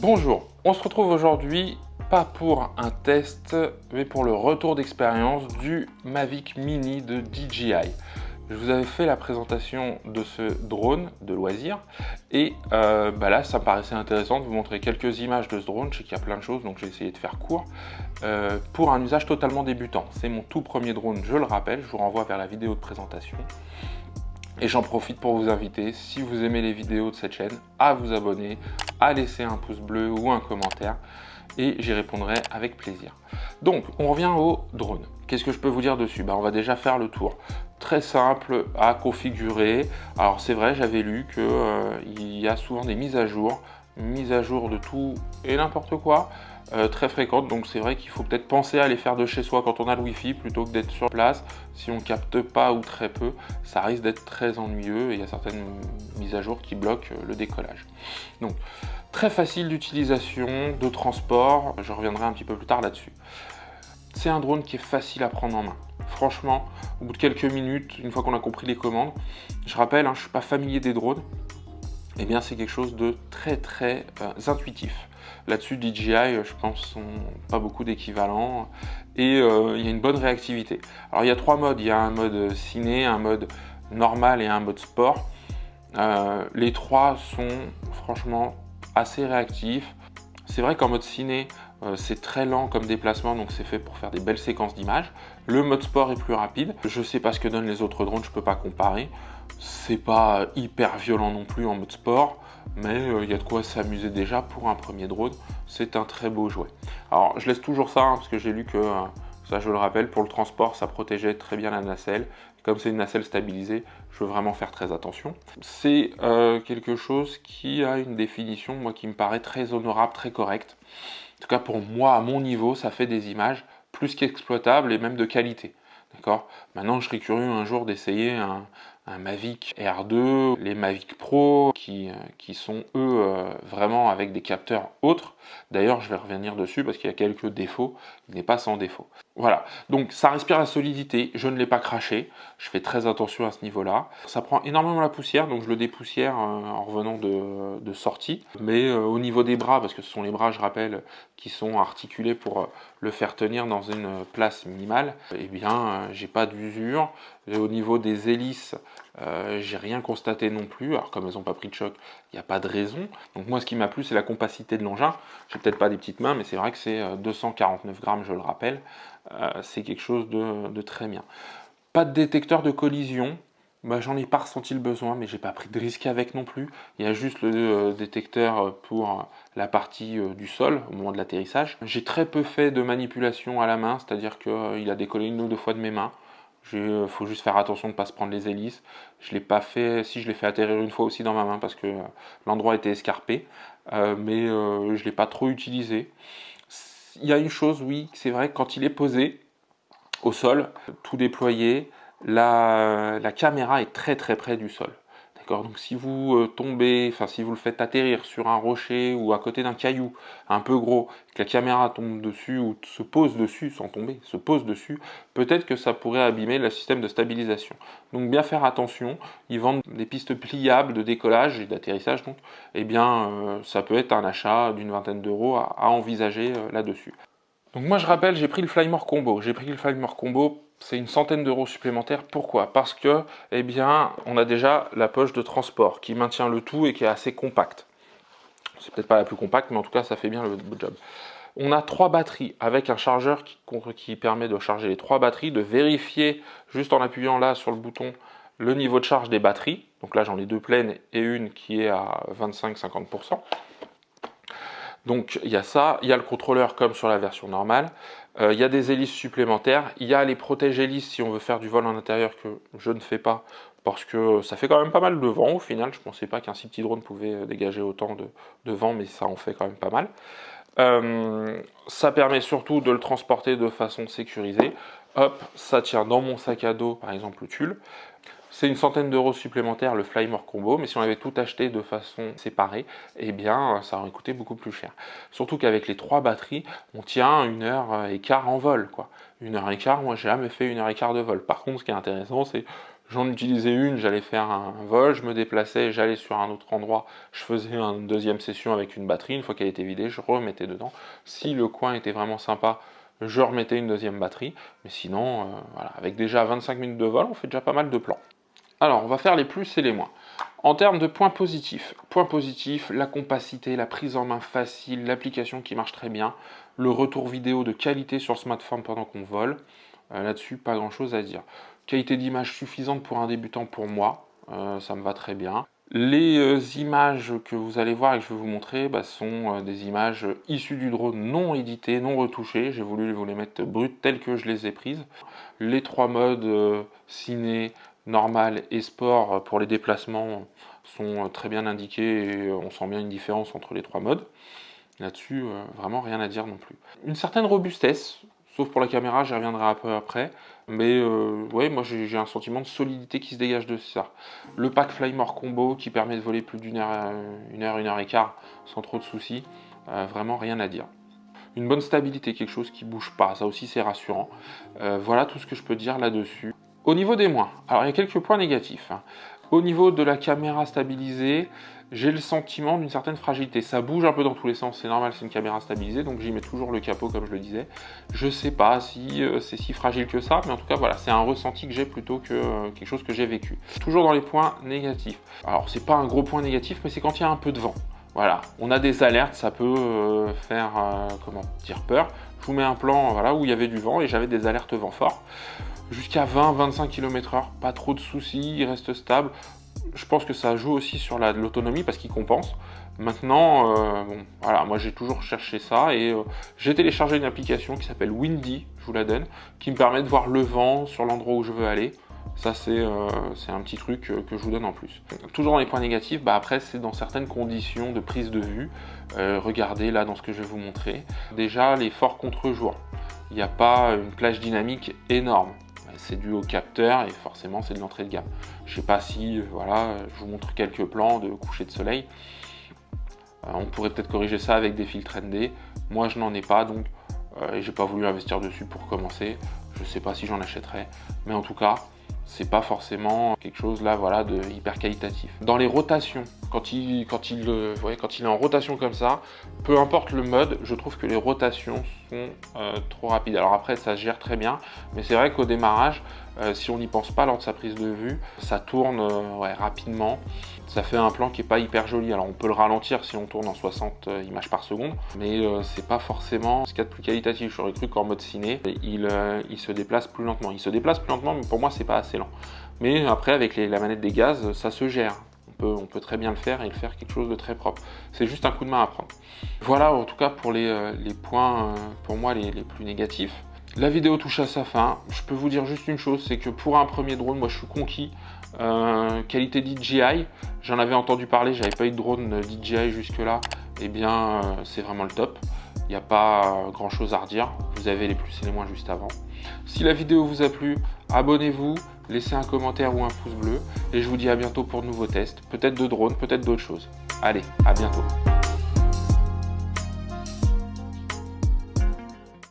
Bonjour, on se retrouve aujourd'hui pas pour un test mais pour le retour d'expérience du Mavic Mini de DJI. Je vous avais fait la présentation de ce drone de loisir et là ça me paraissait intéressant de vous montrer quelques images de ce drone. Je sais qu'il y a plein de choses donc j'ai essayé de faire court pour un usage totalement débutant. C'est mon tout premier drone, je le rappelle, je vous renvoie vers la vidéo de présentation. Et j'en profite pour vous inviter, si vous aimez les vidéos de cette chaîne, à vous abonner, à laisser un pouce bleu ou un commentaire et j'y répondrai avec plaisir. Donc, on revient au drone. Qu'est-ce que je peux vous dire dessus? On va déjà faire le tour. Très simple à configurer. Alors, c'est vrai, j'avais lu qu'il y a souvent des mises à jour de tout et n'importe quoi. Très fréquente, donc c'est vrai qu'il faut peut-être penser à les faire de chez soi quand on a le Wi-Fi plutôt que d'être sur place. Si on capte pas ou très peu, ça risque d'être très ennuyeux et il y a certaines mises à jour qui bloquent le décollage. Donc très facile d'utilisation, de transport, je reviendrai un petit peu plus tard là-dessus. C'est un drone qui est facile à prendre en main. Franchement, au bout de quelques minutes, une fois qu'on a compris les commandes, je rappelle, je ne suis pas familier des drones, eh bien c'est quelque chose de très intuitif. Là-dessus, DJI, je pense, n'ont pas beaucoup d'équivalents et il y a une bonne réactivité. Alors, il y a trois modes. Il y a un mode ciné, un mode normal et un mode sport. Les trois sont franchement assez réactifs. C'est vrai qu'en mode ciné, c'est très lent comme déplacement, donc c'est fait pour faire des belles séquences d'images. Le mode sport est plus rapide. Je ne sais pas ce que donnent les autres drones, je ne peux pas comparer. C'est pas hyper violent non plus en mode sport, mais il y a de quoi s'amuser déjà pour un premier drone. C'est un très beau jouet. Alors je laisse toujours ça parce que j'ai lu que, ça je le rappelle, pour le transport ça protégeait très bien la nacelle. Comme c'est une nacelle stabilisée, je veux vraiment faire très attention. C'est quelque chose qui a une définition, moi, qui me paraît très honorable, très correcte. En tout cas pour moi, à mon niveau, ça fait des images plus qu'exploitables et même de qualité. D'accord. Maintenant, je serais curieux un jour d'essayer un Mavic R2, les Mavic Pro qui sont eux vraiment avec des capteurs autres. D'ailleurs, je vais revenir dessus parce qu'il y a quelques défauts. Il n'est pas sans défaut. Voilà, donc ça respire la solidité, je ne l'ai pas craché, je fais très attention à ce niveau-là. Ça prend énormément la poussière, donc je le dépoussière en revenant de sortie. Mais au niveau des bras, parce que ce sont les bras, je rappelle, qui sont articulés pour le faire tenir dans une place minimale, eh bien, j'ai pas d'usure. Et au niveau des hélices, j'ai rien constaté non plus. Alors comme elles n'ont pas pris de choc, il n'y a pas de raison. Donc moi, ce qui m'a plu, c'est la compacité de l'engin. J'ai peut-être pas des petites mains, mais c'est vrai que c'est 249 grammes, je le rappelle. C'est quelque chose de très bien. Pas de détecteur de collision. J'en ai pas ressenti le besoin, mais j'ai pas pris de risque avec non plus. Il y a juste le détecteur pour la partie du sol au moment de l'atterrissage. J'ai très peu fait de manipulation à la main, c'est-à-dire qu'il a décollé une ou deux fois de mes mains. Il faut juste faire attention de ne pas se prendre les hélices. Je l'ai pas fait, si je l'ai fait atterrir une fois aussi dans ma main parce que l'endroit était escarpé, mais je ne l'ai pas trop utilisé. Il y a une chose, oui, c'est vrai, quand il est posé au sol, tout déployé, la caméra est très près du sol. Donc si vous tombez, si vous le faites atterrir sur un rocher ou à côté d'un caillou un peu gros, que la caméra tombe dessus ou se pose dessus, sans tomber, se pose dessus, peut-être que ça pourrait abîmer le système de stabilisation. Donc bien faire attention, ils vendent des pistes pliables de décollage et d'atterrissage, donc eh bien ça peut être un achat d'une vingtaine d'euros à envisager là-dessus. Donc moi je rappelle, j'ai pris le Flymore Combo. C'est une centaine d'euros supplémentaires. Pourquoi? Parce que, eh bien, on a déjà la poche de transport qui maintient le tout et qui est assez compacte. C'est peut-être pas la plus compacte, mais en tout cas, ça fait bien le job. On a 3 batteries avec un chargeur qui permet de charger les 3 batteries, de vérifier juste en appuyant là sur le bouton le niveau de charge des batteries. Donc là, j'en ai 2 pleines et une qui est à 25-50%. Donc il y a ça, il y a le contrôleur comme sur la version normale, il y a des hélices supplémentaires, il y a les protège-hélices si on veut faire du vol en intérieur que je ne fais pas parce que ça fait quand même pas mal de vent au final. Je pensais pas qu'un si petit drone pouvait dégager autant de vent, mais ça en fait quand même pas mal. Ça permet surtout de le transporter de façon sécurisée. Hop, ça tient dans mon sac à dos, par exemple le tulle. C'est une centaine d'euros supplémentaires le Flymore Combo, mais si on avait tout acheté de façon séparée, eh bien ça aurait coûté beaucoup plus cher. Surtout qu'avec les 3 batteries, on tient 1h15 en vol, quoi. 1h15, moi j'ai jamais fait 1h15 de vol. Par contre, ce qui est intéressant, c'est j'en utilisais une, j'allais faire un vol, je me déplaçais, j'allais sur un autre endroit, je faisais une deuxième session avec une batterie, une fois qu'elle était vidée, je remettais dedans. Si le coin était vraiment sympa, je remettais une deuxième batterie, mais sinon, voilà, avec déjà 25 minutes de vol, on fait déjà pas mal de plans. Alors, on va faire les plus et les moins. En termes de points positifs, la compacité, la prise en main facile, l'application qui marche très bien, le retour vidéo de qualité sur smartphone pendant qu'on vole. Là-dessus, pas grand-chose à dire. Qualité d'image suffisante pour un débutant pour moi, ça me va très bien. Les images que vous allez voir et que je vais vous montrer sont des images issues du drone, non éditées, non retouchées. J'ai voulu vous les mettre brutes telles que je les ai prises. Les 3 modes ciné, normal et sport pour les déplacements sont très bien indiqués et on sent bien une différence entre les 3 modes. Là-dessus, vraiment rien à dire non plus. Une certaine robustesse, sauf pour la caméra, j'y reviendrai un peu après. Mais ouais, moi j'ai un sentiment de solidité qui se dégage de ça. Le pack Flymore Combo qui permet de voler plus d'1 heure, 1h15 sans trop de soucis. Vraiment rien à dire. Une bonne stabilité, quelque chose qui bouge pas, ça aussi c'est rassurant. Voilà tout ce que je peux dire là-dessus. Au niveau des moins, alors il y a quelques points négatifs. Au niveau de la caméra stabilisée, j'ai le sentiment d'une certaine fragilité. Ça bouge un peu dans tous les sens, c'est normal, c'est une caméra stabilisée, donc j'y mets toujours le capot comme je le disais. Je sais pas si c'est si fragile que ça, mais en tout cas voilà, c'est un ressenti que j'ai plutôt que quelque chose que j'ai vécu. Toujours dans les points négatifs. Alors c'est pas un gros point négatif, mais c'est quand il y a un peu de vent. Voilà, on a des alertes, ça peut faire comment dire peur. Je vous mets un plan voilà, où il y avait du vent et j'avais des alertes vent fort. Jusqu'à 20-25 km/h, pas trop de soucis, il reste stable. Je pense que ça joue aussi sur l'autonomie parce qu'il compense. Maintenant, bon, voilà, moi j'ai toujours cherché ça et j'ai téléchargé une application qui s'appelle Windy, je vous la donne, qui me permet de voir le vent sur l'endroit où je veux aller. Ça, c'est un petit truc que je vous donne en plus. Toujours dans les points négatifs, après, c'est dans certaines conditions de prise de vue. Regardez là dans ce que je vais vous montrer. Déjà, les forts contre-jours. Il n'y a pas une plage dynamique énorme. C'est dû au capteur et forcément, c'est de l'entrée de gamme. Je ne sais pas si, voilà, je vous montre quelques plans de coucher de soleil. On pourrait peut-être corriger ça avec des filtres ND. Moi, je n'en ai pas, donc et j'ai pas voulu investir dessus pour commencer. Je ne sais pas si j'en achèterai, mais en tout cas, c'est pas forcément quelque chose là, voilà, de hyper qualitatif. Dans les rotations, quand il est en rotation comme ça, peu importe le mode, je trouve que les rotations sont trop rapides. Alors après, ça se gère très bien, mais c'est vrai qu'au démarrage, si on n'y pense pas lors de sa prise de vue, ça tourne rapidement. Ça fait un plan qui n'est pas hyper joli. Alors on peut le ralentir si on tourne en 60 images par seconde, mais c'est pas forcément ce qu'il y a de plus qualitatif. J'aurais cru qu'en mode ciné, il se déplace plus lentement. Il se déplace plus lentement, mais pour moi c'est pas assez lent. Mais après avec la manette des gaz, ça se gère. On peut très bien le faire et le faire quelque chose de très propre. C'est juste un coup de main à prendre. Voilà en tout cas pour les points pour moi les plus négatifs. La vidéo touche à sa fin. Je peux vous dire juste une chose, c'est que pour un premier drone, moi je suis conquis. Qualité DJI, j'en avais entendu parler, j'avais pas eu de drone DJI jusque là, et bien c'est vraiment le top. Il n'y a pas grand chose à redire, vous avez les plus et les moins juste avant. Si la vidéo vous a plu, abonnez-vous, laissez un commentaire ou un pouce bleu, et je vous dis à bientôt pour de nouveaux tests, peut-être de drones, peut-être d'autres choses. Allez, à bientôt.